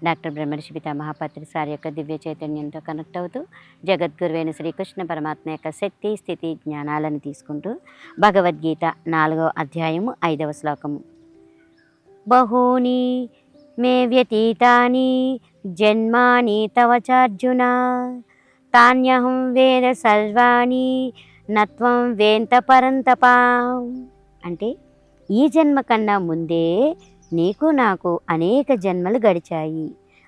Doctor బ్రహ్మర్షి పితామహ పత్రి sir యొక్క దివ్య చైతన్యంతో కనెక్ట్ అవుతూ జగద్గురువైన శ్రీకృష్ణ పరమాత్మ యొక్క శక్తి స్థితి జ్ఞానాలను తీసుకుంటూ భగవద్గీత 4వ అధ్యాయము 5వ శ్లోకము. బహూని మే వ్యతీతాని జన్మాని తవ చార్జున తాన్యహం వేద సర్వాణి నత్వం వేంత పరంతపా. అంటే ఈ జన్మ కన్నా ముందే నీకు నాకు అనేక జన్మలు గడిచాయి.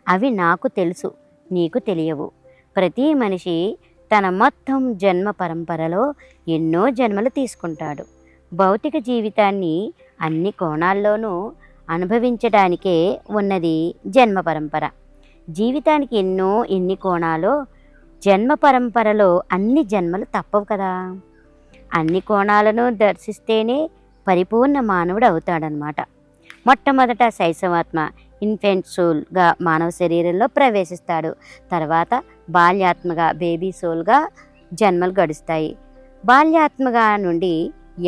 అవి నాకు తెలుసు, నీకు తెలియవు. ప్రతి మనిషి తన మొత్తం జన్మ పరంపరలో ఎన్నో జన్మలు తీసుకుంటాడు. భౌతిక జీవితాన్ని అన్ని కోణాల్లోనూ అనుభవించడానికే ఉన్నది జన్మ పరంపర. జీవితానికి ఎన్ని కోణాలో జన్మ పరంపరలో అన్ని జన్మలు తప్పవు కదా. అన్ని కోణాలను దర్శిస్తేనే పరిపూర్ణ మానవుడు అవుతాడనమాట. మొట్టమొదట శైశవాత్మ ఇన్ఫెంట్ సోల్గా మానవ శరీరంలో ప్రవేశిస్తాడు. తర్వాత బాల్యాత్మగా బేబీ సోల్గా జన్మలు గడుస్తాయి. బాల్యాత్మగా నుండి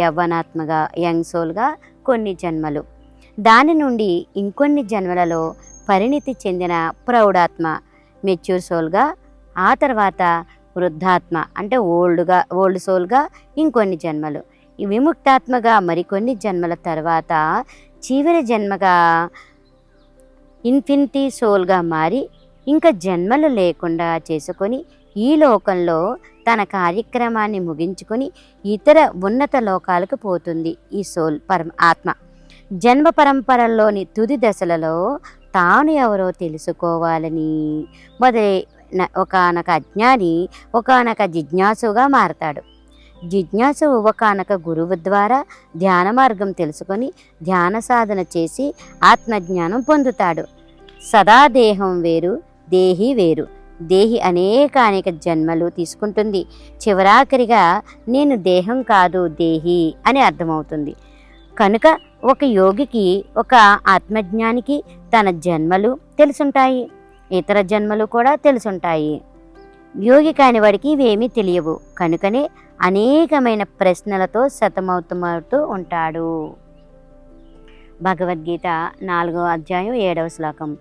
యవ్వనాత్మగా యంగ్ సోల్గా కొన్ని జన్మలు, దాని నుండి ఇంకొన్ని జన్మలలో పరిణితి చెందిన ప్రౌఢాత్మ మెచ్యూర్ సోల్గా, ఆ తర్వాత వృద్ధాత్మ అంటే ఓల్డ్ సోల్గా ఇంకొన్ని జన్మలు, విముక్తాత్మగా మరికొన్ని జన్మల తర్వాత చివరి జన్మగా ఇన్ఫినిటీ సోల్గా మారి ఇంకా జన్మలు లేకుండా చేసుకొని ఈ లోకంలో తన కార్యక్రమాన్ని ముగించుకొని ఇతర ఉన్నత లోకాలకు పోతుంది ఈ సోల్ ఆత్మ. జన్మ పరంపరలోని తుది దశలలో తాను ఎవరో తెలుసుకోవాలని మొదలైన ఒకానొక అజ్ఞాని ఒకానొక జిజ్ఞాసుగా మారతాడు. జిజ్ఞాసు ఒకానొక గురువు ద్వారా ధ్యాన మార్గం తెలుసుకొని ధ్యాన సాధన చేసి ఆత్మజ్ఞానం పొందుతాడు. సదా దేహం వేరు, దేహి వేరు. దేహి అనేక జన్మలు తీసుకుంటుంది. చివరాఖరిగా నేను దేహం కాదు దేహి అని అర్థమవుతుంది. కనుక ఒక యోగికి, ఒక ఆత్మజ్ఞానికి తన జన్మలు తెలుసుంటాయి, ఇతర జన్మలు కూడా తెలుసుంటాయి. యోగి కాని వాడికి ఇవేమీ తెలియవు. కనుకనే అనేకమైన ప్రశ్నలతో సతమతమవుతూ ఉంటాడు. భగవద్గీత 4వ అధ్యాయం 7వ శ్లోకం.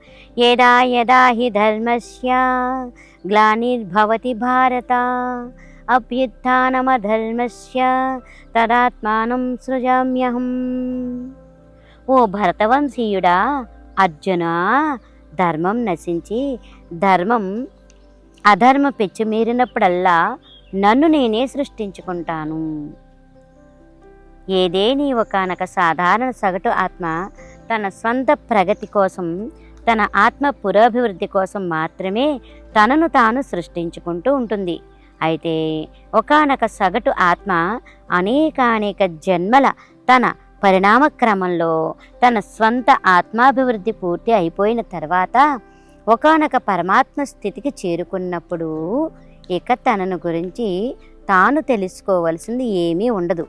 యదా యదా హి ధర్మస్య గ్లానిర్భవతి భారత అభ్యుత్థానమధర్మస్య తదాత్మానం సృజామ్యహం. ఓ భరతవంశీయుడా, అర్జున, ధర్మం నశించి అధర్మ పెచ్చుమీరినప్పుడల్లా నన్ను నేనే సృష్టించుకుంటాను. ఏదేని ఒకానొక సాధారణ సగటు ఆత్మ తన స్వంత ప్రగతి కోసం, తన ఆత్మ పురోభివృద్ధి కోసం మాత్రమే తనను తాను సృష్టించుకుంటూ ఉంటుంది. అయితే ఒకానొక సగటు ఆత్మ అనేక జన్మల తన పరిణామ క్రమంలో తన స్వంత ఆత్మాభివృద్ధి పూర్తి అయిపోయిన తర్వాత ఒకానొక పరమాత్మ స్థితికి చేరుకున్నప్పుడు ఇక తనను గురించి తాను తెలుసుకోవలసింది ఏమీ ఉండదు.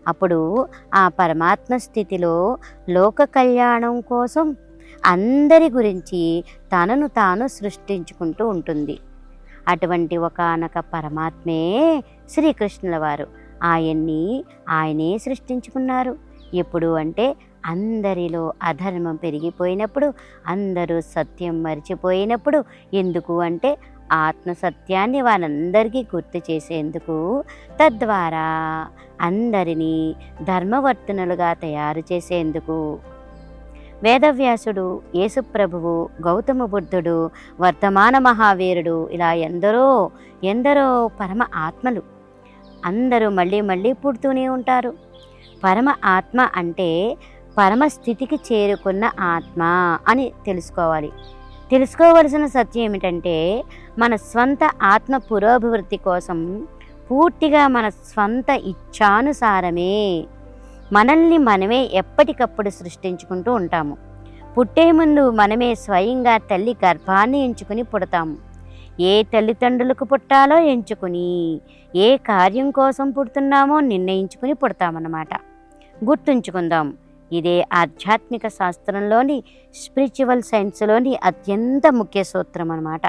అప్పుడు ఆ పరమాత్మ స్థితిలో లోక కళ్యాణం కోసం అందరి గురించి తనను తాను సృష్టించుకుంటూ ఉంటుంది. అటువంటి ఒకానొక పరమాత్మే శ్రీకృష్ణుల వారు. ఆయనే సృష్టించుకున్నారు. ఎప్పుడు అంటే అందరిలో అధర్మం పెరిగిపోయినప్పుడు, అందరూ సత్యం మరిచిపోయినప్పుడు. ఎందుకు అంటే ఆత్మసత్యాన్ని వాళ్ళందరికీ గుర్తు చేసేందుకు, తద్వారా అందరినీ ధర్మవర్తనులుగా తయారు చేసేందుకు. వేదవ్యాసుడు, యేసుప్రభువు, గౌతమ బుద్ధుడు, వర్తమాన మహావీరుడు, ఇలా ఎందరో పరమ ఆత్మలు అందరూ మళ్ళీ పుడుతూనే ఉంటారు. పరమ ఆత్మ అంటే పరమస్థితికి చేరుకున్న ఆత్మ అని తెలుసుకోవలసిన సత్యం ఏమిటంటే మన స్వంత ఆత్మ పురోభివృద్ధి కోసం పూర్తిగా మన స్వంత ఇచ్ఛానుసారమే మనల్ని మనమే ఎప్పటికప్పుడు సృష్టించుకుంటూ ఉంటాము. పుట్టే ముందు మనమే స్వయంగా తల్లి గర్భాన్ని ఎంచుకుని పుడతాము. ఏ తల్లిదండ్రులకు పుట్టాలో ఎంచుకుని, ఏ కార్యం కోసం పుడుతున్నామో నిర్ణయించుకుని పుడతామన్నమాట. గుర్తుంచుకుందాం, ఇదే ఆధ్యాత్మిక శాస్త్రంలోని, స్పిరిచువల్ సైన్స్లోని అత్యంత ముఖ్య సూత్రం అన్నమాట.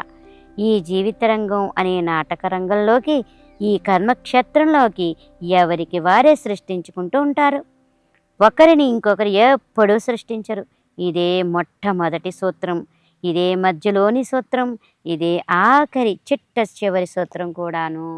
ఈ జీవిత రంగం అనే నాటక రంగంలోకి, ఈ కర్మక్షేత్రంలోకి ఎవరికి వారే సృష్టించుకుంటూ ఉంటారు. ఒకరిని ఇంకొకరు ఎప్పుడూ సృష్టించరు. ఇదే మొట్టమొదటి సూత్రం. ఇదే మధ్యలోని సూత్రం, ఇదే ఆఖరి చిట్ట చివరి సూత్రం కూడాను.